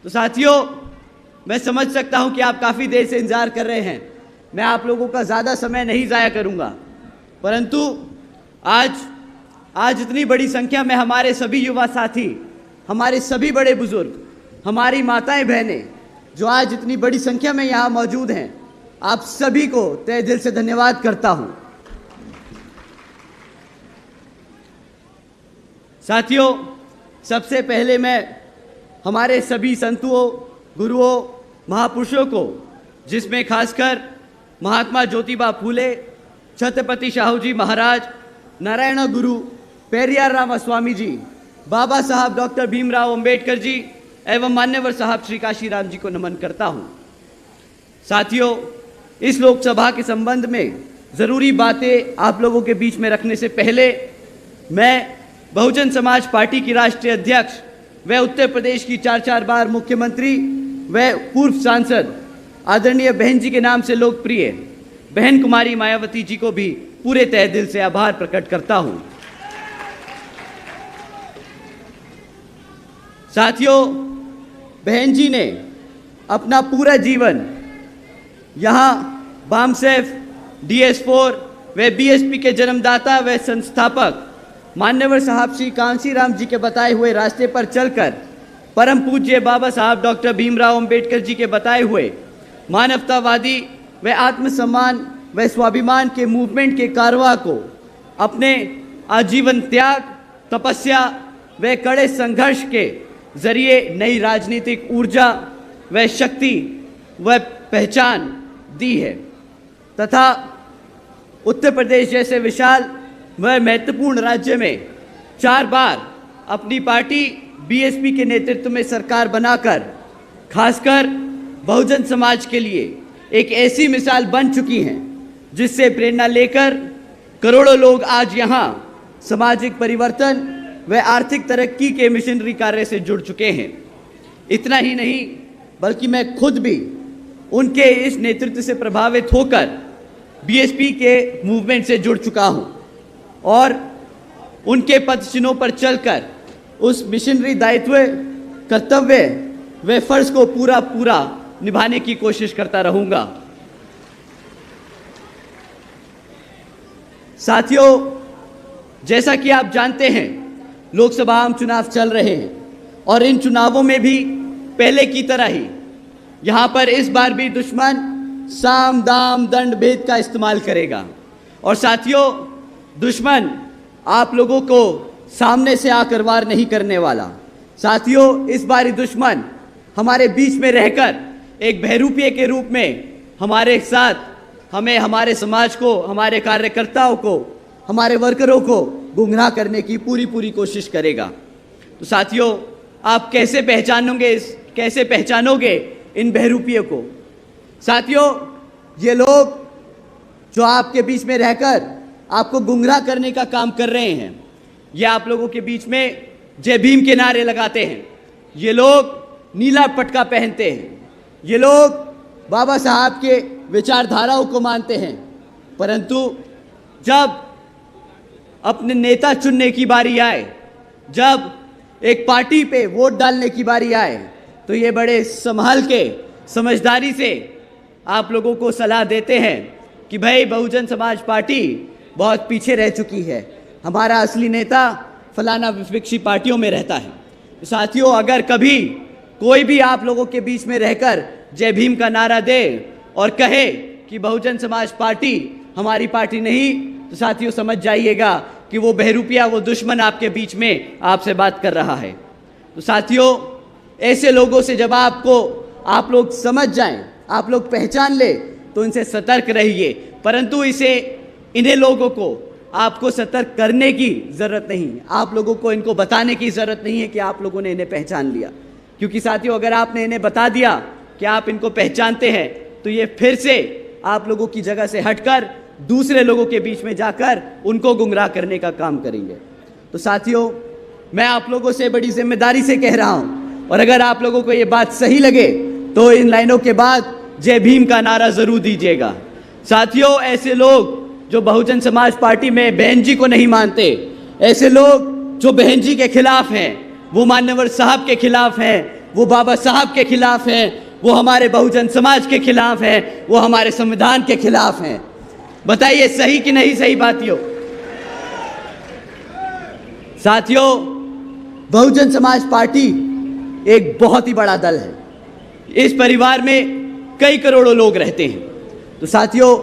तो साथियों, मैं समझ सकता हूं कि आप काफ़ी देर से इंतजार कर रहे हैं। मैं आप लोगों का ज़्यादा समय नहीं ज़ाया करूंगा, परंतु आज इतनी बड़ी संख्या में हमारे सभी युवा साथी, हमारे सभी बड़े बुजुर्ग, हमारी माताएं बहनें जो आज इतनी बड़ी संख्या में यहाँ मौजूद हैं, आप सभी को तहे दिल से धन्यवाद करता हूं। साथियों, सबसे पहले मैं हमारे सभी संतों, गुरुओं, महापुरुषों को, जिसमें खासकर महात्मा ज्योतिबा फूले, छत्रपति शाहू जी महाराज, नारायण गुरु पेरियार रामा स्वामी जी, बाबा साहब डॉक्टर भीमराव अंबेडकर जी एवं मान्यवर साहब श्री काशीराम जी को नमन करता हूं। साथियों, इस लोकसभा के संबंध में ज़रूरी बातें आप लोगों के बीच में रखने से पहले मैं बहुजन समाज पार्टी की राष्ट्रीय अध्यक्ष व उत्तर प्रदेश की 4 बार मुख्यमंत्री व पूर्व सांसद आदरणीय बहन जी के नाम से लोकप्रिय बहन कुमारी मायावती जी को भी पूरे तहे दिल से आभार प्रकट करता हूं। साथियों, बहन जी ने अपना पूरा जीवन यहाँ बामसेफ, DS4 व BSP के जन्मदाता व संस्थापक मान्यवर साहब श्री कांशीराम जी के बताए हुए रास्ते पर चलकर परम पूज्य बाबा साहब डॉक्टर भीमराव अंबेडकर जी के बताए हुए मानवतावादी व आत्मसम्मान व स्वाभिमान के मूवमेंट के कारवां को अपने आजीवन त्याग, तपस्या व कड़े संघर्ष के जरिए नई राजनीतिक ऊर्जा व शक्ति व पहचान दी है तथा उत्तर प्रदेश जैसे विशाल व महत्वपूर्ण राज्य में 4 बार अपनी पार्टी BSP के नेतृत्व में सरकार बनाकर खासकर बहुजन समाज के लिए एक ऐसी मिसाल बन चुकी हैं जिससे प्रेरणा लेकर करोड़ों लोग आज यहाँ सामाजिक परिवर्तन व आर्थिक तरक्की के मिशनरी कार्य से जुड़ चुके हैं। इतना ही नहीं, बल्कि मैं खुद भी उनके इस नेतृत्व से प्रभावित होकर BSP के मूवमेंट से जुड़ चुका हूँ और उनके पदचिन्हों पर चलकर उस मिशनरी दायित्व, कर्तव्य व फर्ज को पूरा निभाने की कोशिश करता रहूँगा। साथियों, जैसा कि आप जानते हैं, लोकसभा आम चुनाव चल रहे हैं और इन चुनावों में भी पहले की तरह ही यहाँ पर इस बार भी दुश्मन साम दाम दंड भेद का इस्तेमाल करेगा। और साथियों, दुश्मन आप लोगों को सामने से आकर वार नहीं करने वाला। साथियों, इस बार दुश्मन हमारे बीच में रहकर एक बहरूपिये के रूप में हमारे साथ हमें, हमारे समाज को, हमारे कार्यकर्ताओं को, हमारे वर्करों को गुमराह करने की पूरी कोशिश करेगा। तो साथियों, आप कैसे पहचानोगे इन बहरूपियों को? साथियों, ये लोग जो आपके बीच में रहकर आपको गुमराह करने का काम कर रहे हैं, ये आप लोगों के बीच में जय भीम के नारे लगाते हैं, ये लोग नीला पटका पहनते हैं, ये लोग बाबा साहब के विचारधाराओं को मानते हैं, परंतु जब अपने नेता चुनने की बारी आए, जब एक पार्टी पे वोट डालने की बारी आए, तो ये बड़े संभाल के, समझदारी से आप लोगों को सलाह देते हैं कि भाई, बहुजन समाज पार्टी बहुत पीछे रह चुकी है, हमारा असली नेता फलाना विपक्षी पार्टियों में रहता है। साथियों, अगर कभी कोई भी आप लोगों के बीच में रहकर जय भीम का नारा दे और कहे कि बहुजन समाज पार्टी हमारी पार्टी नहीं, तो साथियों समझ जाइएगा कि वो बहरूपिया, वो दुश्मन आपके बीच में आपसे बात कर रहा है। तो साथियों, ऐसे लोगों से जब आप लोग समझ जाएं, आप लोग पहचान ले, तो इनसे सतर्क रहिए। परंतु इन्हें लोगों को आपको सतर्क करने की ज़रूरत नहीं, आप लोगों को इनको बताने की ज़रूरत नहीं है कि आप लोगों ने इन्हें पहचान लिया। क्योंकि साथियों, अगर आपने इन्हें बता दिया कि आप इनको पहचानते हैं, तो ये फिर से आप लोगों की जगह से हटकर दूसरे लोगों के बीच में जाकर उनको गुमराह करने का काम करेंगे। तो साथियों, मैं आप लोगों से बड़ी जिम्मेदारी से कह रहा हूं, और अगर आप लोगों को ये बात सही लगे तो इन लाइनों के बाद जय भीम का नारा जरूर दीजिएगा। साथियों, ऐसे लोग जो बहुजन समाज पार्टी में बहन जी को नहीं मानते, ऐसे लोग जो बहन जी के खिलाफ हैं, वो मान्यवर साहब के खिलाफ हैं, वो बाबा साहब के खिलाफ हैं, वो हमारे बहुजन समाज के खिलाफ हैं, वो हमारे संविधान के खिलाफ हैं। बताइए सही कि नहीं सही बातियों? साथियों, बहुजन समाज पार्टी एक बहुत ही बड़ा दल है। इस परिवार में कई करोड़ों लोग रहते हैं। तो साथियों,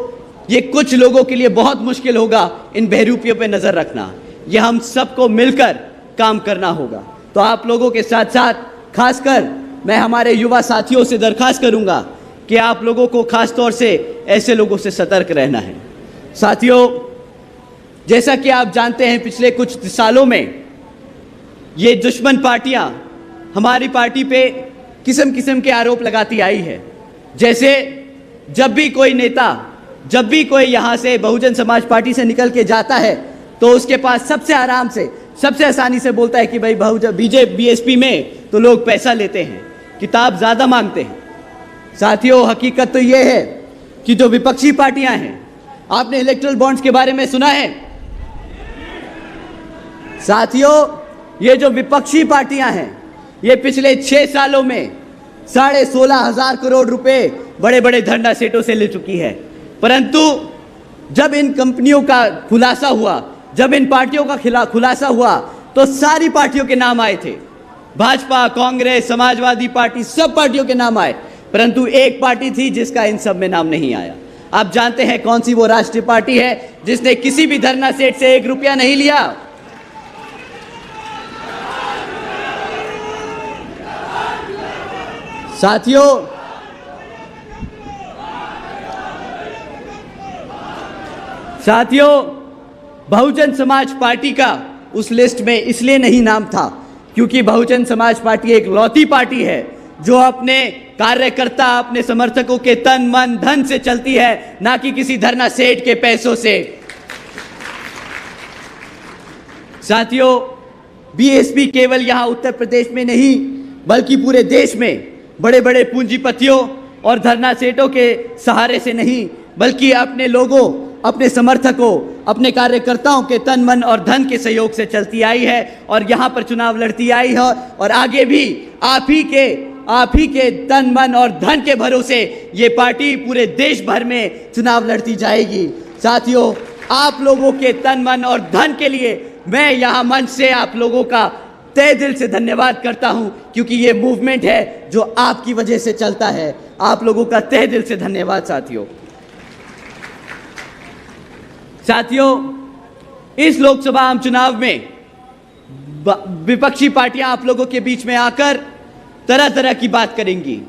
ये कुछ लोगों के लिए बहुत मुश्किल होगा इन बहरूपियों पे नजर रखना। ये हम सबको मिलकर काम करना होगा। तो आप लोगों के साथ साथ खासकर मैं हमारे युवा साथियों से दरखास्त करूंगा कि आप लोगों को खास तौर से ऐसे लोगों से सतर्क रहना है। साथियों, जैसा कि आप जानते हैं, पिछले कुछ सालों में ये दुश्मन पार्टियां हमारी पार्टी पे किस्म किस्म के आरोप लगाती आई है। जैसे जब भी कोई नेता, जब भी कोई यहाँ से बहुजन समाज पार्टी से निकल के जाता है तो उसके पास सबसे आराम से, सबसे आसानी से बोलता है कि भाई बीजेपी बीएसपी में तो लोग पैसा लेते हैं, किताब ज़्यादा मांगते हैं। साथियों, हकीकत तो ये है कि जो विपक्षी पार्टियां हैं, आपने इलेक्टोरल बॉन्ड्स के बारे में सुना है? साथियों, ये जो विपक्षी पार्टियां हैं, ये पिछले 6 सालों में 16,500 करोड़ रुपए बड़े बड़े धंधा सेठों से ले चुकी है। परंतु जब इन कंपनियों का खुलासा हुआ, जब इन पार्टियों का खुलासा हुआ, तो सारी पार्टियों के नाम आए थे। भाजपा, कांग्रेस, समाजवादी पार्टी, सब पार्टियों के नाम आए, परंतु एक पार्टी थी जिसका इन सब में नाम नहीं आया। आप जानते हैं कौन सी वो राष्ट्रीय पार्टी है जिसने किसी भी धरना सेठ से 1 रुपया नहीं लिया? साथियों, बहुजन समाज पार्टी का उस लिस्ट में इसलिए नहीं नाम था क्योंकि बहुजन समाज पार्टी एक लौती पार्टी है जो अपने कार्यकर्ता, अपने समर्थकों के तन मन धन से चलती है, ना कि किसी धरना सेठ के पैसों से। साथियों, बीएसपी केवल यहां उत्तर प्रदेश में नहीं बल्कि पूरे देश में बड़े बड़े पूंजीपतियों और धरना सेठों के सहारे से नहीं, बल्कि अपने लोगों, अपने समर्थकों, अपने कार्यकर्ताओं के तन मन और धन के सहयोग से चलती आई है और यहाँ पर चुनाव लड़ती आई है। और आगे भी आप ही के तन मन और धन के भरोसे ये पार्टी पूरे देश भर में चुनाव लड़ती जाएगी। साथियों, आप लोगों के तन मन और धन के लिए मैं यहाँ मंच से आप लोगों का तहे दिल से धन्यवाद करता हूँ, क्योंकि ये मूवमेंट है जो आपकी वजह से चलता है। आप लोगों का तहे दिल से धन्यवाद। साथियों, इस लोकसभा आम चुनाव में विपक्षी पार्टियां आप लोगों के बीच में आकर तरह तरह की बात करेंगी।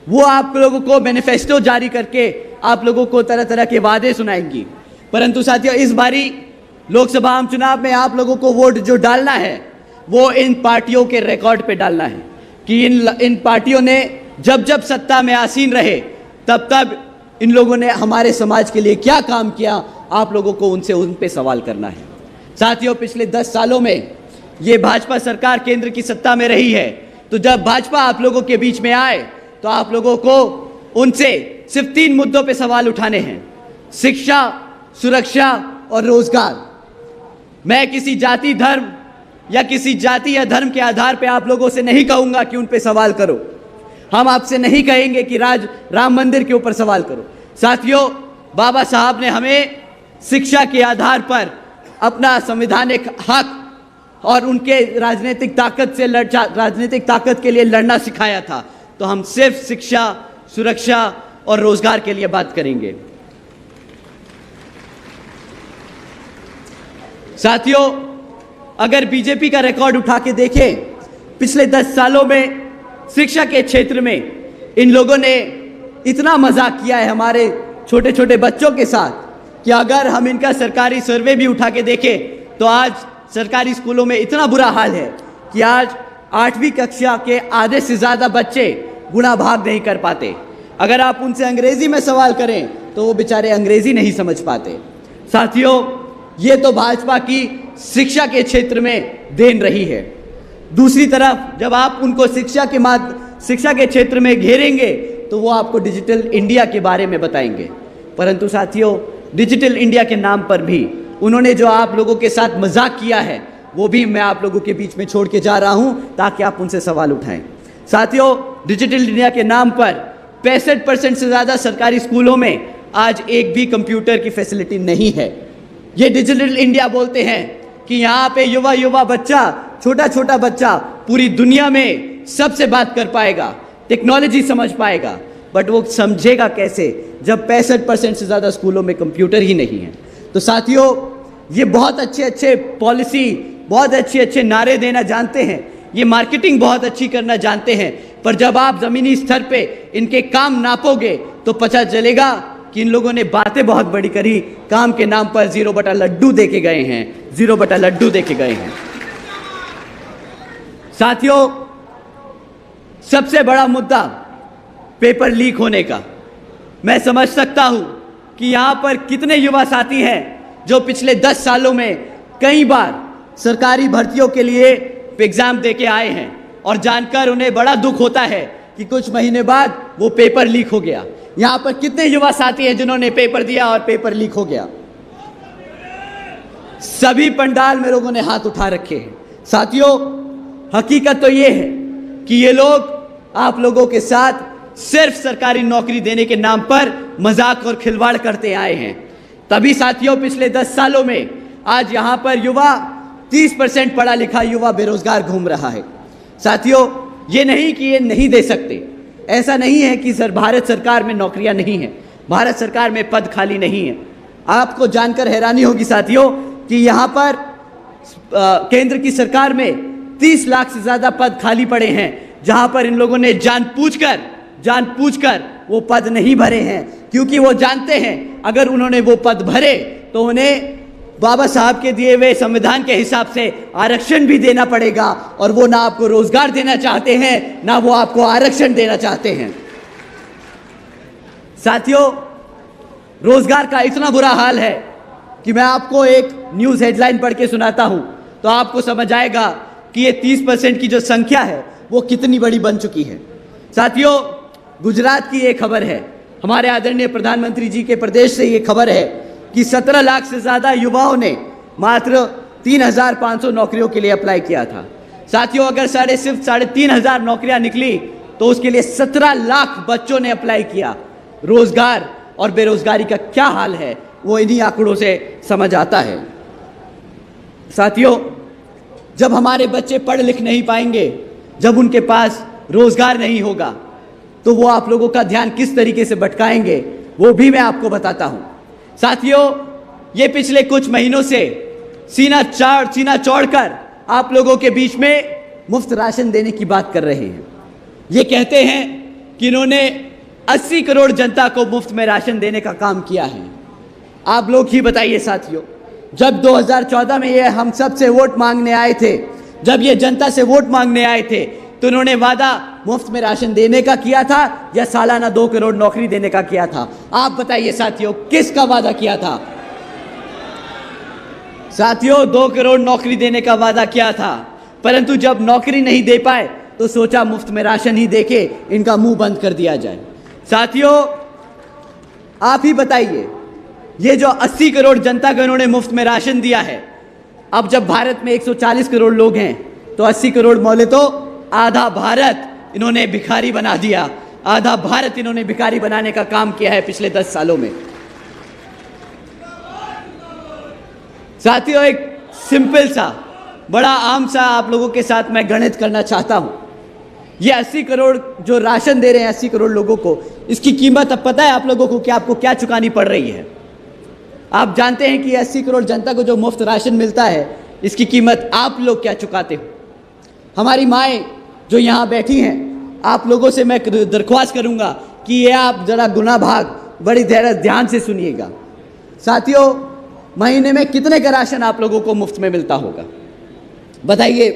वो आप लोगों को मैनिफेस्टो जारी करके आप लोगों को तरह तरह के वादे सुनाएंगी। परंतु साथियों, इस बारी लोकसभा आम चुनाव में आप लोगों को वोट जो डालना है वो इन पार्टियों के रिकॉर्ड पे डालना है कि इन पार्टियों ने जब जब सत्ता में आसीन रहे तब तब इन लोगों ने हमारे समाज के लिए क्या काम किया। आप लोगों को उन पे सवाल करना है। साथियों, पिछले 10 सालों में ये भाजपा सरकार केंद्र की सत्ता में रही है, तो जब भाजपा आप लोगों के बीच में आए तो आप लोगों को उनसे सिर्फ 3 मुद्दों पे सवाल उठाने हैं: शिक्षा, सुरक्षा और रोजगार। मैं किसी जाति, धर्म या धर्म के आधार पे आप लोगों से नहीं कहूंगा कि उन पे सवाल करो। हम आपसे नहीं कहेंगे कि राम मंदिर के ऊपर सवाल करो। साथियों, बाबा साहब ने हमें शिक्षा के आधार पर अपना संवैधानिक हक और उनके राजनीतिक ताकत के लिए लड़ना सिखाया था। तो हम सिर्फ शिक्षा, सुरक्षा और रोजगार के लिए बात करेंगे। साथियों, अगर बीजेपी का रिकॉर्ड उठा के देखें, पिछले 10 सालों में शिक्षा के क्षेत्र में इन लोगों ने इतना मजाक किया है हमारे छोटे छोटे बच्चों के साथ कि अगर हम इनका सरकारी सर्वे भी उठा के देखें तो आज सरकारी स्कूलों में इतना बुरा हाल है कि आज 8वीं कक्षा के आधे से ज़्यादा बच्चे गुणा भाग नहीं कर पाते। अगर आप उनसे अंग्रेजी में सवाल करें तो वो बेचारे अंग्रेजी नहीं समझ पाते। साथियों, ये तो भाजपा की शिक्षा के क्षेत्र में देन रही है। दूसरी तरफ जब आप उनको शिक्षा के क्षेत्र में घेरेंगे तो वो आपको डिजिटल इंडिया के बारे में बताएंगे। परंतु साथियों, डिजिटल इंडिया के नाम पर भी उन्होंने जो आप लोगों के साथ मजाक किया है वो भी मैं आप लोगों के बीच में छोड़ के जा रहा हूं ताकि आप उनसे सवाल उठाएं। साथियों, डिजिटल इंडिया के नाम पर 65% से ज़्यादा सरकारी स्कूलों में आज एक भी कंप्यूटर की फैसिलिटी नहीं है। ये डिजिटल इंडिया बोलते हैं कि यहाँ पे युवा बच्चा, छोटा छोटा बच्चा पूरी दुनिया में सबसे बात कर पाएगा, टेक्नोलॉजी समझ पाएगा, बट वो समझेगा कैसे जब 65% से ज़्यादा स्कूलों में कंप्यूटर ही नहीं है। तो साथियों, ये बहुत अच्छे पॉलिसी, बहुत अच्छे नारे देना जानते हैं, ये मार्केटिंग बहुत अच्छी करना जानते हैं, पर जब आप ज़मीनी स्तर पे इनके काम नापोगे तो पता चलेगा कि इन लोगों ने बातें बहुत बड़ी करी, काम के नाम पर 0 बटा लड्डू देके गए हैं, 0 बटा लड्डू देके गए हैं। साथियों, सबसे बड़ा मुद्दा पेपर लीक होने का। मैं समझ सकता हूं कि यहां पर कितने युवा साथी हैं जो पिछले 10 सालों में कई बार सरकारी भर्तियों के लिए एग्जाम देके आए हैं और जानकर उन्हें बड़ा दुख होता है कि कुछ महीने बाद वो पेपर लीक हो गया। यहां पर कितने युवा साथी हैं जिन्होंने पेपर दिया और पेपर लीक हो गया? सभी पंडाल में लोगों ने हाथ उठा रखे हैं। साथियों, हकीकत तो ये है कि ये लोग आप लोगों के साथ सिर्फ सरकारी नौकरी देने के नाम पर मजाक और खिलवाड़ करते आए हैं। तभी साथियों, पिछले 10 सालों में आज यहां पर युवा 30% पढ़ा लिखा युवा बेरोजगार घूम रहा है। साथियों, ये नहीं कि ये नहीं दे सकते, ऐसा नहीं है कि भारत सरकार में नौकरियां नहीं हैं, भारत सरकार में पद खाली नहीं है। आपको जानकर हैरानी होगी साथियों कि यहाँ पर केंद्र की सरकार में 30 लाख से ज़्यादा पद खाली पड़े हैं, जहाँ पर इन लोगों ने जानबूझकर वो पद नहीं भरे हैं, क्योंकि वो जानते हैं अगर उन्होंने वो पद भरे तो उन्हें बाबा साहब के दिए हुए संविधान के हिसाब से आरक्षण भी देना पड़ेगा, और वो ना आपको रोजगार देना चाहते हैं, ना वो आपको आरक्षण देना चाहते हैं। साथियों, रोजगार का इतना बुरा हाल है कि मैं आपको एक न्यूज़ हेडलाइन पढ़ के सुनाता हूं तो आपको समझ आएगा कि ये 30% की जो संख्या है वो कितनी बड़ी बन चुकी है। साथियों, गुजरात की एक खबर है, हमारे आदरणीय प्रधानमंत्री जी के प्रदेश से ये खबर है कि 17 लाख से ज़्यादा युवाओं ने मात्र 3,500 नौकरियों के लिए अप्लाई किया था। साथियों, अगर सिर्फ 3,500 नौकरियां निकली तो उसके लिए 17 लाख बच्चों ने अप्लाई किया। रोजगार और बेरोजगारी का क्या हाल है वो इन्हीं आंकड़ों से समझ आता है। साथियों, जब हमारे बच्चे पढ़ लिख नहीं पाएंगे, जब उनके पास रोजगार नहीं होगा, तो वो आप लोगों का ध्यान किस तरीके से भटकाएंगे वो भी मैं आपको बताता हूं। साथियों, ये पिछले कुछ महीनों से सीना चौड़कर आप लोगों के बीच में मुफ्त राशन देने की बात कर रहे हैं। ये कहते हैं कि इन्होंने 80 करोड़ जनता को मुफ्त में राशन देने का काम किया है। आप लोग ही बताइए साथियों, जब 2014 में ये हम सब से वोट मांगने आए थे, जब ये जनता से वोट मांगने आए थे, तो उन्होंने वादा मुफ्त में राशन देने का किया था या सालाना 2 करोड़ नौकरी देने का किया था? आप बताइए साथियों, किसका वादा किया था? साथियों, 2 करोड़ नौकरी देने का वादा किया था, परंतु जब नौकरी नहीं दे पाए तो सोचा मुफ्त में राशन ही देके इनका मुंह बंद कर दिया जाए। साथियों, आप ही बताइए, ये जो 80 करोड़ जनता को इन्होंने मुफ्त में राशन दिया है, अब जब भारत में 140 करोड़ लोग हैं तो 80 करोड़ मौले तो आधा भारत इन्होंने भिखारी बना दिया। आधा भारत इन्होंने भिखारी बनाने का काम किया है पिछले 10 सालों में। साथियों, एक सिंपल सा, बड़ा आम सा आप लोगों के साथ मैं गणित करना चाहता हूं। ये 80 करोड़ जो राशन दे रहे हैं 80 करोड़ लोगों को, इसकी कीमत अब पता है आप लोगों को कि आपको क्या चुकानी पड़ रही है? आप जानते हैं कि 80 करोड़ जनता को जो मुफ्त राशन मिलता है, इसकी कीमत आप लोग क्या चुकाते हो? हमारी माएँ जो यहाँ बैठी हैं, आप लोगों से मैं दरख्वास्त करूँगा कि ये आप ज़रा गुना भाग बड़ी ध्यान से सुनिएगा। साथियों, महीने में कितने का राशन आप लोगों को मुफ्त में मिलता होगा? बताइए।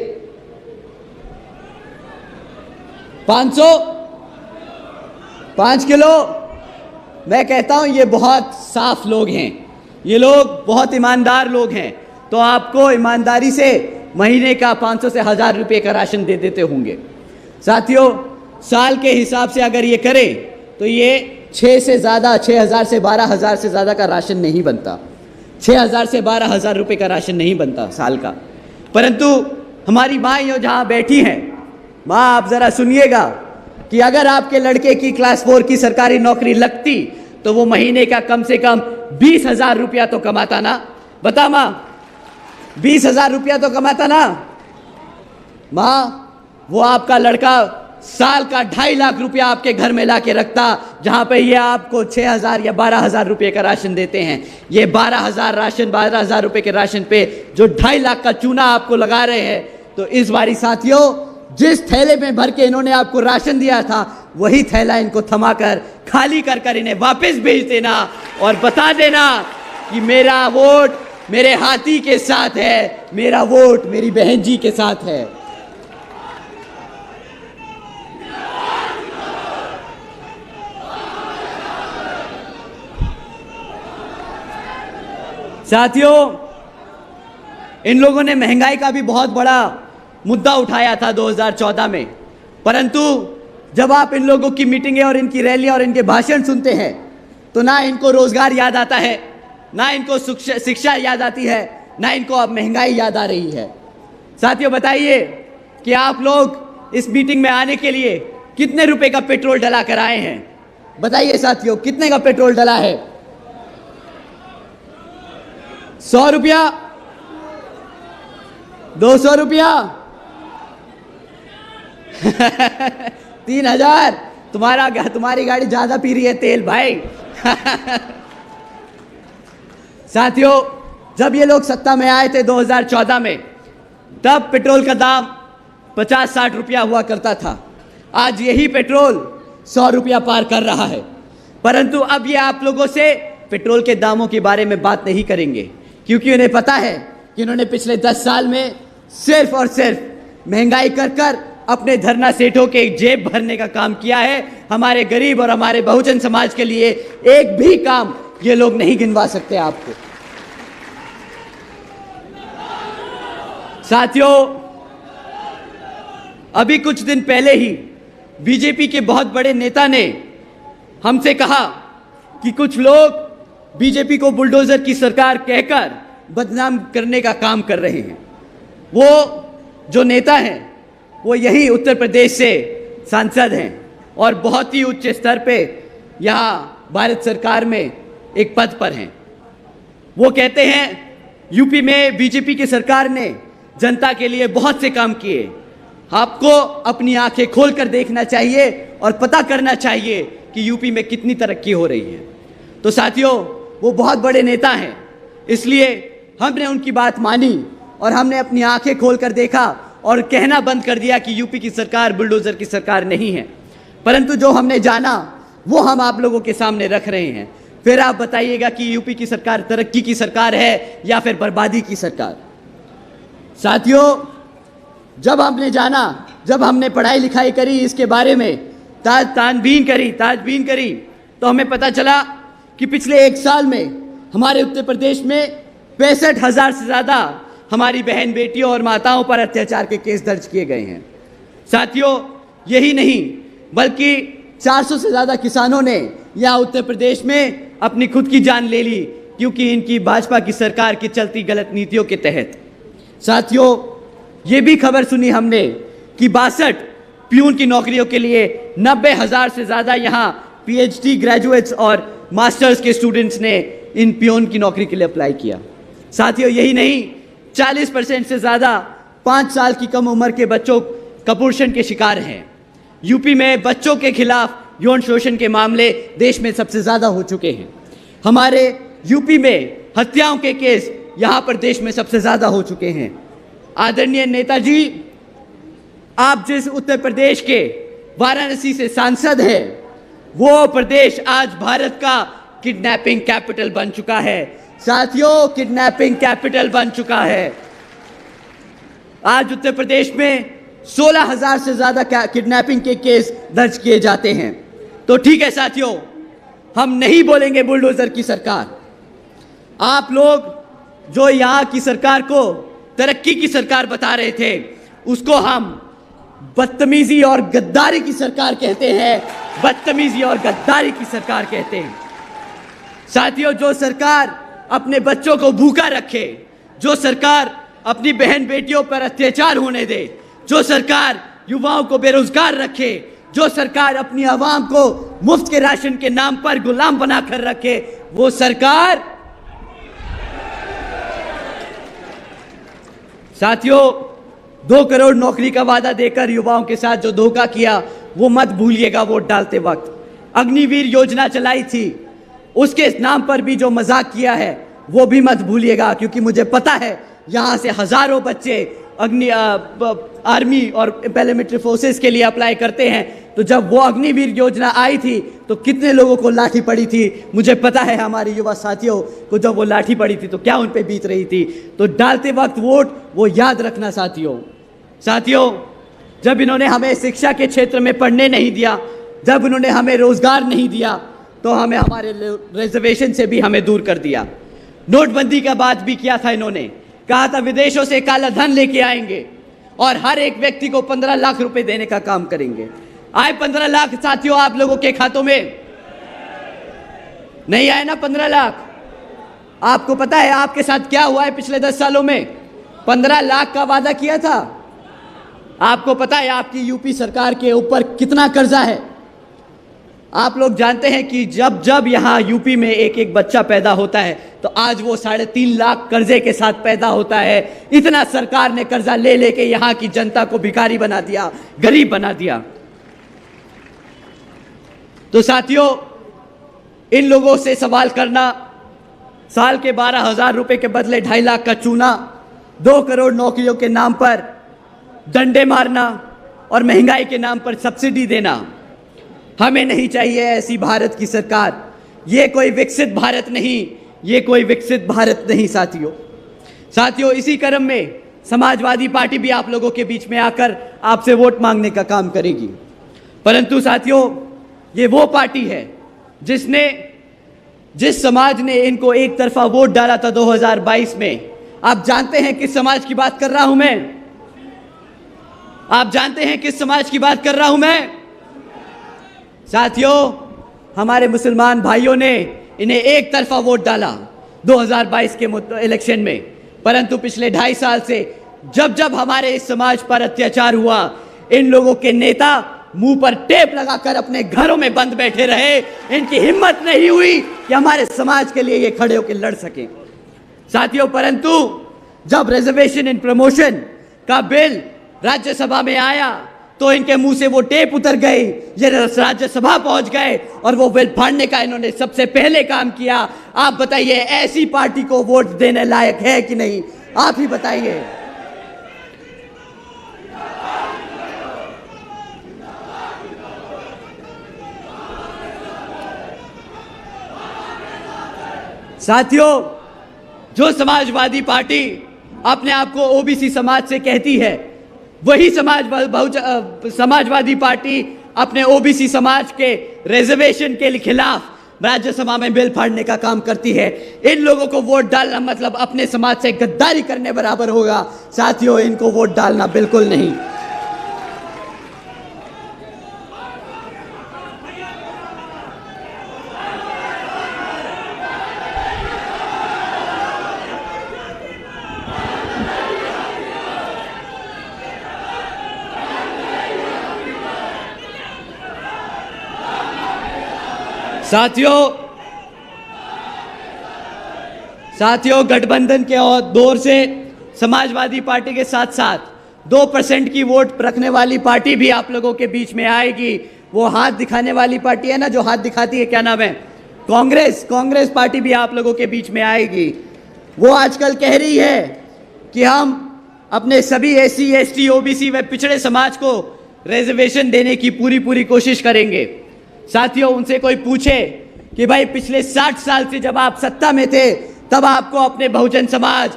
5 किलो? मैं कहता हूँ ये बहुत साफ लोग हैं, ये लोग बहुत ईमानदार लोग हैं, तो आपको ईमानदारी से महीने का 500 से 1000 रुपये का राशन दे देते होंगे। साथियों, साल के हिसाब से अगर ये करें तो ये 6 से ज़्यादा, 6,000 से 12,000 से ज़्यादा का राशन नहीं बनता। 6,000 से 12,000 रुपये का राशन नहीं बनता साल का। परंतु हमारी माँ जो जहाँ बैठी हैं, माँ आप जरा सुनिएगा कि अगर आपके लड़के की क्लास 4 की सरकारी नौकरी लगती तो वो महीने का कम से कम 20,000 रुपया तो कमाता ना। बता माँ, 20,000 रुपया तो कमाता ना। माँ वो आपका लड़का साल का 2.5 लाख रुपया आपके घर में ला के रखता, जहां पे ये आपको 6,000 या 12,000 रुपये का राशन देते हैं। ये 12,000 रुपये के राशन पे जो 2.5 लाख का चूना आपको लगा रहे हैं, तो इस बारी साथियों जिस थैले में भर के इन्होंने आपको राशन दिया था, वही थैला इनको थमाकर खाली कर कर इन्हें वापस भेज देना और बता देना कि मेरा वोट मेरे हाथी के साथ है, मेरा वोट मेरी बहन जी के साथ है। साथियों इन लोगों ने महंगाई का भी बहुत बड़ा मुद्दा उठाया था 2014 में, परंतु जब आप इन लोगों की मीटिंगें और इनकी रैलियां और इनके भाषण सुनते हैं तो ना इनको रोजगार याद आता है, ना इनको शिक्षा याद आती है, ना इनको अब महंगाई याद आ रही है। साथियों बताइए कि आप लोग इस मीटिंग में आने के लिए कितने रुपए का पेट्रोल डला कर आए हैं? बताइए साथियों, कितने का पेट्रोल डला है? 100 रुपया? 200 रुपया? 3,000? तुम्हारी गाड़ी ज्यादा पी रही है तेल भाई। साथियों जब ये लोग सत्ता में आए थे 2014 में, तब पेट्रोल का दाम 50-60 रुपया हुआ करता था। आज यही पेट्रोल 100 रुपया पार कर रहा है। परंतु अब ये आप लोगों से पेट्रोल के दामों के बारे में बात नहीं करेंगे, क्योंकि उन्हें पता है कि उन्होंने पिछले 10 साल में सिर्फ और सिर्फ महंगाई कर कर अपने धरना सेठों के जेब भरने का काम किया है। हमारे गरीब और हमारे बहुजन समाज के लिए एक भी काम ये लोग नहीं गिनवा सकते आपको। साथियों अभी कुछ दिन पहले ही बीजेपी के बहुत बड़े नेता ने हमसे कहा कि कुछ लोग बीजेपी को बुलडोजर की सरकार कहकर बदनाम करने का काम कर रहे हैं। वो जो नेता हैं वो यही उत्तर प्रदेश से सांसद हैं और बहुत ही उच्च स्तर पे यहाँ भारत सरकार में एक पद पर हैं। वो कहते हैं यूपी में बीजेपी की सरकार ने जनता के लिए बहुत से काम किए, आपको अपनी आंखें खोलकर देखना चाहिए और पता करना चाहिए कि यूपी में कितनी तरक्की हो रही है। तो साथियों वो बहुत बड़े नेता हैं, इसलिए हमने उनकी बात मानी और हमने अपनी आंखें खोलकर देखा और कहना बंद कर दिया कि यूपी की सरकार बुलडोजर की सरकार नहीं है। परंतु जो हमने जाना वो हम आप लोगों के सामने रख रहे हैं। फिर आप बताइएगा कि यूपी की सरकार तरक्की की सरकार है या फिर बर्बादी की सरकार। साथियों जब हमने जाना, जब हमने पढ़ाई लिखाई करी इसके बारे में, ताजबीन करी तो हमें पता चला कि पिछले 1 साल में हमारे उत्तर प्रदेश में 65,000 से ज़्यादा हमारी बहन बेटियों और माताओं पर अत्याचार के केस दर्ज किए गए हैं। साथियों यही नहीं बल्कि 400 से ज़्यादा किसानों ने यहाँ उत्तर प्रदेश में अपनी खुद की जान ले ली, क्योंकि इनकी भाजपा की सरकार की चलती गलत नीतियों के तहत। साथियों ये भी खबर सुनी हमने कि 62 प्यून की नौकरियों के लिए 90,000 से ज़्यादा यहाँ पीएचडी ग्रेजुएट्स और मास्टर्स के स्टूडेंट्स ने इन प्यून की नौकरी के लिए अप्लाई किया। साथियों यही नहीं, 40% से ज़्यादा 5 साल की कम उम्र के बच्चों कुपोषण के शिकार हैं। यूपी में बच्चों के खिलाफ यौन शोषण के मामले देश में सबसे ज़्यादा हो चुके हैं। हमारे यूपी में हत्याओं के केस यहाँ पर देश में सबसे ज़्यादा हो चुके हैं। आदरणीय नेताजी, आप जिस उत्तर प्रदेश के वाराणसी से सांसद हैं, वो प्रदेश आज भारत का किडनैपिंग कैपिटल बन चुका है। साथियों किडनैपिंग कैपिटल बन चुका है। आज उत्तर प्रदेश में 16,000 से ज़्यादा किडनैपिंग के केस दर्ज किए जाते हैं। तो ठीक है साथियों, हम नहीं बोलेंगे बुलडोजर की सरकार। आप लोग जो यहाँ की सरकार को तरक्की की सरकार बता रहे थे, उसको हम बदतमीजी और गद्दारी की सरकार कहते हैं। बदतमीजी और गद्दारी की सरकार कहते हैं। साथियों जो सरकार अपने बच्चों को भूखा रखे, जो सरकार अपनी बहन बेटियों पर अत्याचार होने दे, जो सरकार युवाओं को बेरोजगार रखे, जो सरकार अपनी आवाम को मुफ्त के राशन के नाम पर गुलाम बनाकर रखे, वो सरकार। साथियों, 2 करोड़ नौकरी का वादा देकर युवाओं के साथ जो धोखा किया वो मत भूलिएगा वोट डालते वक्त। अग्निवीर योजना चलाई थी, उसके नाम पर भी जो मजाक किया है वो भी मत भूलिएगा, क्योंकि मुझे पता है यहाँ से हजारों बच्चे आर्मी और पैरामिलिट्री फोर्सेस के लिए अप्लाई करते हैं। तो जब वो अग्निवीर योजना आई थी तो कितने लोगों को लाठी पड़ी थी, मुझे पता है। हमारे युवा साथियों को जब वो लाठी पड़ी थी तो क्या उन पे बीत रही थी। तो डालते वक्त वोट वो याद रखना साथियों, जब इन्होंने हमें शिक्षा के क्षेत्र में पढ़ने नहीं दिया, जब इन्होंने हमें रोजगार नहीं दिया, तो हमें हमारे रिजर्वेशन से भी हमें दूर कर दिया। नोटबंदी का बात भी किया था, इन्होंने कहा था विदेशों से काला धन लेके आएंगे और हर एक व्यक्ति को 15 लाख रुपए देने का काम करेंगे। आए 15 लाख साथियों आप लोगों के खातों में? नहीं आए ना 15 लाख। आपको पता है आपके साथ क्या हुआ है पिछले 10 सालों में? 15 लाख का वादा किया था। आपको पता है आपकी यूपी सरकार के ऊपर कितना कर्जा है? आप लोग जानते हैं कि जब जब यहाँ यूपी में एक एक बच्चा पैदा होता है तो आज वो 3.5 लाख कर्जे के साथ पैदा होता है। इतना सरकार ने कर्जा ले लेके यहाँ की जनता को भिखारी बना दिया, गरीब बना दिया। तो साथियों, इन लोगों से सवाल करना, साल के 12,000 रुपए के बदले 2.5 लाख का चूना, 2 करोड़ नौकरियों के नाम पर डंडे मारना और महंगाई के नाम पर सब्सिडी देना, हमें नहीं चाहिए ऐसी भारत की सरकार। ये कोई विकसित भारत नहीं, ये कोई विकसित भारत नहीं साथियों। इसी क्रम में समाजवादी पार्टी भी आप लोगों के बीच में आकर आपसे वोट मांगने का काम करेगी। परंतु साथियों, ये वो पार्टी है जिस समाज ने इनको एक तरफा वोट डाला था 2022 में। आप जानते हैं किस समाज की बात कर रहा हूं मैं? आप जानते हैं किस समाज की बात कर रहा हूं मैं? साथियों, हमारे मुसलमान भाइयों ने इन्हें एक तरफा वोट डाला 2022 के इलेक्शन में। परंतु पिछले 2.5 साल से जब जब हमारे इस समाज पर अत्याचार हुआ, इन लोगों के नेता मुंह पर टेप लगाकर अपने घरों में बंद बैठे रहे। इनकी हिम्मत नहीं हुई कि हमारे समाज के लिए ये खड़े होकर लड़ सके साथियों। परंतु जब रिजर्वेशन इन प्रमोशन का बिल राज्यसभा में आया तो इनके मुंह से वो टेप उतर गई। ये राज्यसभा पहुंच गए और वो बिल फाड़ने का इन्होंने सबसे पहले काम किया। आप बताइए, ऐसी पार्टी को वोट देने लायक है कि नहीं? आप ही बताइए। साथियों, जो समाजवादी पार्टी अपने आप को ओबीसी समाज से कहती है, वही समाजवादी पार्टी अपने ओबीसी समाज के रिजर्वेशन के खिलाफ राज्यसभा में बिल फाड़ने का काम करती है। इन लोगों को वोट डालना मतलब अपने समाज से गद्दारी करने बराबर होगा साथियों। इनको वोट डालना बिल्कुल नहीं। साथियों, गठबंधन के दौर से समाजवादी पार्टी के साथ साथ 2% की वोट रखने वाली पार्टी भी आप लोगों के बीच में आएगी। वो हाथ दिखाने वाली पार्टी है ना, जो हाथ दिखाती है, क्या नाम है? कांग्रेस पार्टी भी आप लोगों के बीच में आएगी। वो आजकल कह रही है कि हम अपने सभी SC, ST, OBC व पिछड़े समाज को रिजर्वेशन देने की पूरी कोशिश करेंगे। साथियों, उनसे कोई पूछे कि भाई पिछले 60 साल से जब आप सत्ता में थे तब आपको अपने Bahujan Samaj,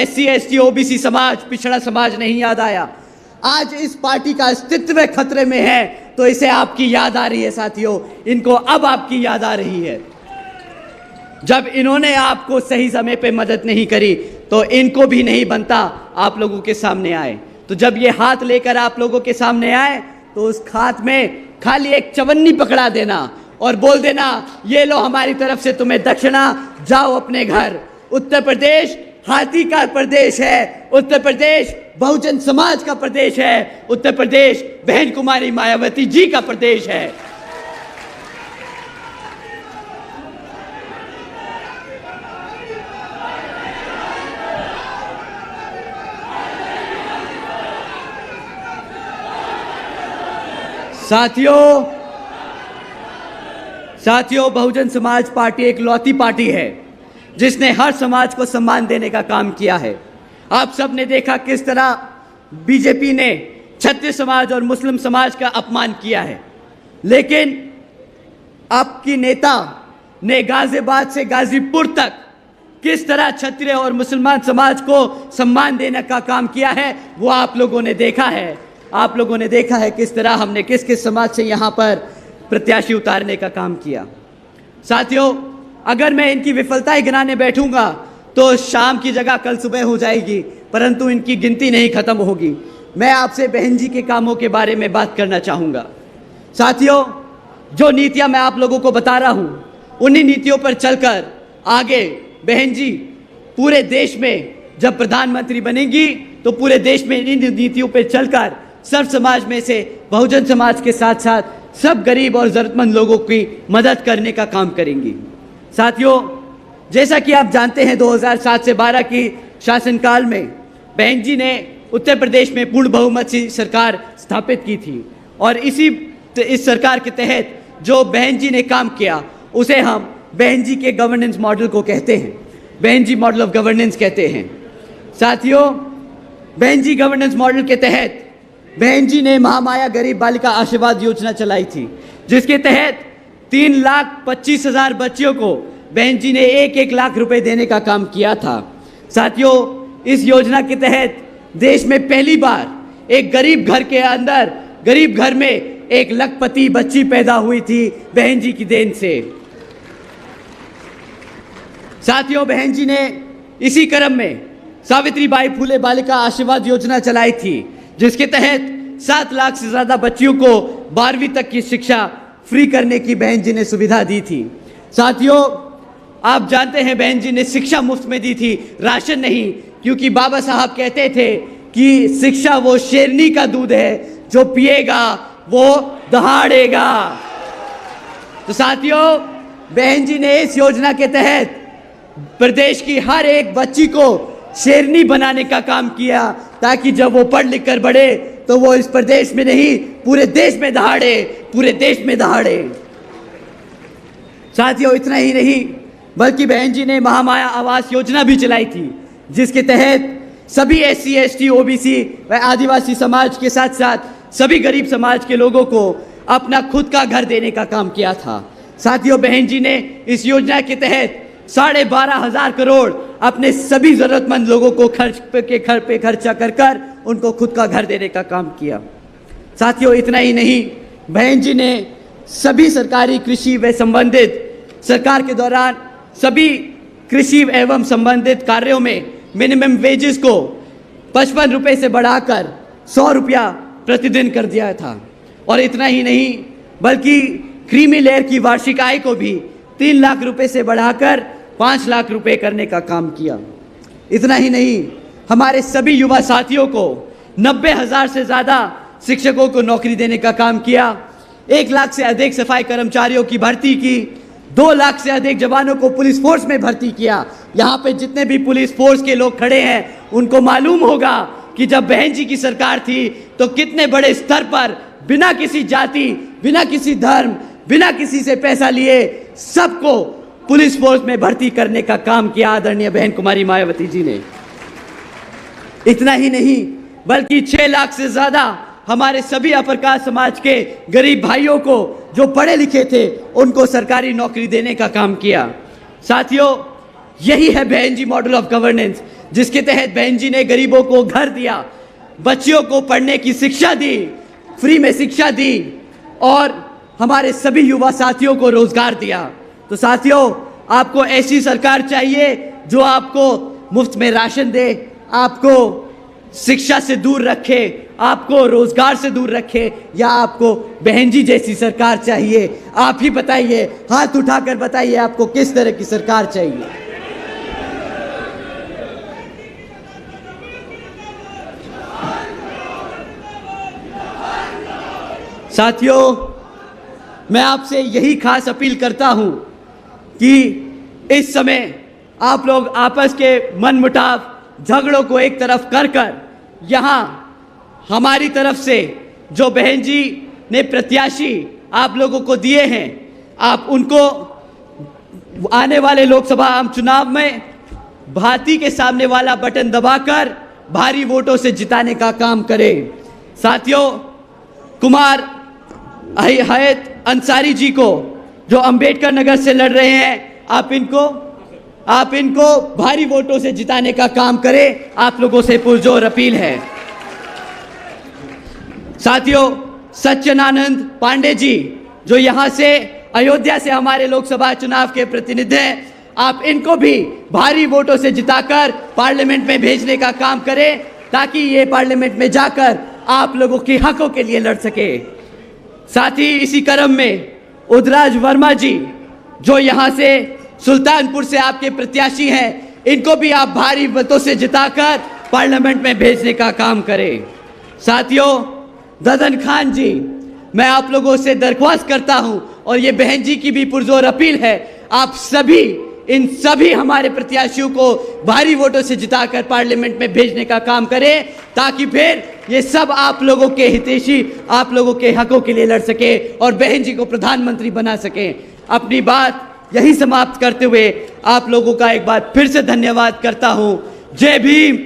SC, ST, OBC समाज, पिछड़ा समाज नहीं याद आया? आज इस पार्टी का अस्तित्व खतरे में है तो इसे आपकी याद आ रही है साथियों। इनको अब आपकी याद आ रही है। जब इन्होंने आपको सही समय पे मदद नहीं करी तो इनको भी नहीं बनता आप लोगों के सामने आए। तो जब ये हाथ लेकर आप लोगों के सामने आए तो उस हाथ में खाली एक चवन्नी पकड़ा देना और बोल देना, ये लो हमारी तरफ से तुम्हें दक्षिणा, जाओ अपने घर। उत्तर प्रदेश हाथी का प्रदेश है, उत्तर प्रदेश बहुजन समाज का प्रदेश है, उत्तर प्रदेश बहन कुमारी मायावती जी का प्रदेश है। साथियों, बहुजन समाज पार्टी एक लौती पार्टी है जिसने हर समाज को सम्मान देने का काम किया है। आप सब ने देखा किस तरह बीजेपी ने क्षत्रिय समाज और मुस्लिम समाज का अपमान किया है, लेकिन आपकी नेता ने गाजियाबाद से गाजीपुर तक किस तरह क्षत्रिय और मुसलमान समाज को सम्मान देने का काम किया है वो आप लोगों ने देखा है। आप लोगों ने देखा है किस तरह हमने किस किस समाज से यहाँ पर प्रत्याशी उतारने का काम किया। साथियों, अगर मैं इनकी विफलताएं गिनाने बैठूंगा तो शाम की जगह कल सुबह हो जाएगी, परंतु इनकी गिनती नहीं खत्म होगी। मैं आपसे बहन जी के कामों के बारे में बात करना चाहूँगा। साथियों, जो नीतियाँ मैं आप लोगों को बता रहा हूँ, उन्हीं नीतियों पर चलकर आगे बहन जी पूरे देश में जब प्रधानमंत्री बनेंगी तो पूरे देश में इन नीतियों पर चलकर सर्व समाज में से बहुजन समाज के साथ साथ सब गरीब और ज़रूरतमंद लोगों की मदद करने का काम करेंगी। साथियों, जैसा कि आप जानते हैं 2007 से 12 की शासनकाल में बहन जी ने उत्तर प्रदेश में पूर्ण बहुमत से सरकार स्थापित की थी और इस सरकार के तहत जो बहन जी ने काम किया उसे हम बहन जी के गवर्नेंस मॉडल को कहते हैं, बहन जी मॉडल ऑफ गवर्नेंस कहते हैं। साथियों, बहन जी गवर्नेंस मॉडल के तहत बहन जी ने महामाया गरीब बालिका आशीर्वाद योजना चलाई थी, जिसके तहत 3,25,000 बच्चियों को बहन जी ने 1-1 लाख रुपए देने का काम किया था। साथियों, इस योजना के तहत देश में पहली बार एक गरीब घर के अंदर गरीब घर में एक लखपति बच्ची पैदा हुई थी बहन जी की देन से। साथियों, बहन जी ने इसी क्रम में सावित्रीबाई फुले बालिका आशीर्वाद योजना चलाई थी, जिसके तहत 7 लाख से ज़्यादा बच्चियों को 12वीं तक की शिक्षा फ्री करने की बहन जी ने सुविधा दी थी। साथियों, आप जानते हैं बहन जी ने शिक्षा मुफ्त में दी थी, राशन नहीं, क्योंकि बाबा साहब कहते थे कि शिक्षा वो शेरनी का दूध है, जो पिएगा वो दहाड़ेगा। तो साथियों, बहन जी ने इस योजना के तहत प्रदेश की हर एक बच्ची को शेरनी बनाने का काम किया, ताकि जब वो पढ़ लिख कर बढ़े तो वो इस प्रदेश में नहीं पूरे देश में दहाड़े, पूरे देश में दहाड़े। साथियों, इतना ही नहीं बल्कि बहन जी ने महामाया आवास योजना भी चलाई थी, जिसके तहत सभी SC ST OBC व आदिवासी समाज के साथ साथ सभी गरीब समाज के लोगों को अपना खुद का घर देने का काम किया था। साथियों, बहन जी ने इस योजना के तहत 12,500 करोड़ अपने सभी जरूरतमंद लोगों को घर पे खर्चा कर उनको खुद का घर देने का काम किया। साथियों, इतना ही नहीं, बहन जी ने सभी सरकारी कृषि व संबंधित सरकार के दौरान सभी कृषि एवं संबंधित कार्यों में मिनिमम वेजेस को 55 रुपये से बढ़ाकर 100 रुपया प्रतिदिन कर दिया था। और इतना ही नहीं बल्कि क्रीमी लेयर की वार्षिक आय को भी 3 लाख रुपए से बढ़ाकर 5 लाख रुपए करने का काम किया। इतना ही नहीं, हमारे सभी युवा साथियों को 90,000 से ज़्यादा शिक्षकों को नौकरी देने का काम किया, 1 लाख से अधिक सफाई कर्मचारियों की भर्ती की, 2 लाख से अधिक जवानों को पुलिस फोर्स में भर्ती किया। यहाँ पे जितने भी पुलिस फोर्स के लोग खड़े हैं उनको मालूम होगा कि जब बहन जी की सरकार थी तो कितने बड़े स्तर पर बिना किसी जाति, बिना किसी धर्म, बिना किसी से पैसा लिए सबको पुलिस फोर्स में भर्ती करने का काम किया आदरणीय बहन कुमारी मायावती जी ने। इतना ही नहीं बल्कि 6 लाख से ज्यादा हमारे सभी अपर कास्ट समाज के गरीब भाइयों को जो पढ़े लिखे थे उनको सरकारी नौकरी देने का काम किया। साथियों, यही है बहन जी मॉडल ऑफ गवर्नेंस, जिसके तहत बहन जी ने गरीबों को घर दिया, बच्चियों को पढ़ने की शिक्षा दी, फ्री में शिक्षा दी और हमारे सभी युवा साथियों को रोजगार दिया। तो साथियों, आपको ऐसी सरकार चाहिए जो आपको मुफ्त में राशन दे, आपको शिक्षा से दूर रखे, आपको रोजगार से दूर रखे, या आपको बहन जी जैसी सरकार चाहिए? आप ही बताइए, हाथ उठाकर बताइए आपको किस तरह की सरकार चाहिए। साथियों, मैं आपसे यही खास अपील करता हूं कि इस समय आप लोग आपस के मनमुटाव, झगड़ों को एक तरफ कर यहां हमारी तरफ से जो बहन जी ने प्रत्याशी आप लोगों को दिए हैं, आप उनको आने वाले लोकसभा आम चुनाव में भाती के सामने वाला बटन दबाकर भारी वोटों से जिताने का काम करें। साथियों, कुमार हयात अंसारी जी को, जो अंबेडकर नगर से लड़ रहे हैं, आप इनको भारी वोटों से जिताने का काम करें। आप लोगों से पुरजोर अपील है। साथियों, सच्चिदानंद पांडे जी, जो यहां से अयोध्या से हमारे लोकसभा चुनाव के प्रतिनिधि हैं, आप इनको भी भारी वोटों से जिताकर पार्लियामेंट में भेजने का काम करें, ताकि ये पार्लियामेंट में जाकर आप लोगों के हकों के लिए लड़ सके। साथ ही इसी क्रम में उदराज वर्मा जी, जो यहाँ से सुल्तानपुर से आपके प्रत्याशी हैं, इनको भी आप भारी वोटों से जिताकर पार्लियामेंट में भेजने का काम करें। साथियों, ददन खान जी, मैं आप लोगों से दरख्वास्त करता हूं और ये बहन जी की भी पुरजोर अपील है, आप सभी इन सभी हमारे प्रत्याशियों को भारी वोटों से जिताकर पार्लियामेंट में भेजने का काम करें, ताकि फिर ये सब आप लोगों के हितैषी, आप लोगों के हकों के लिए लड़ सके और बहन जी को प्रधानमंत्री बना सके। अपनी बात यही समाप्त करते हुए आप लोगों का एक बार फिर से धन्यवाद करता हूं। जय भीम,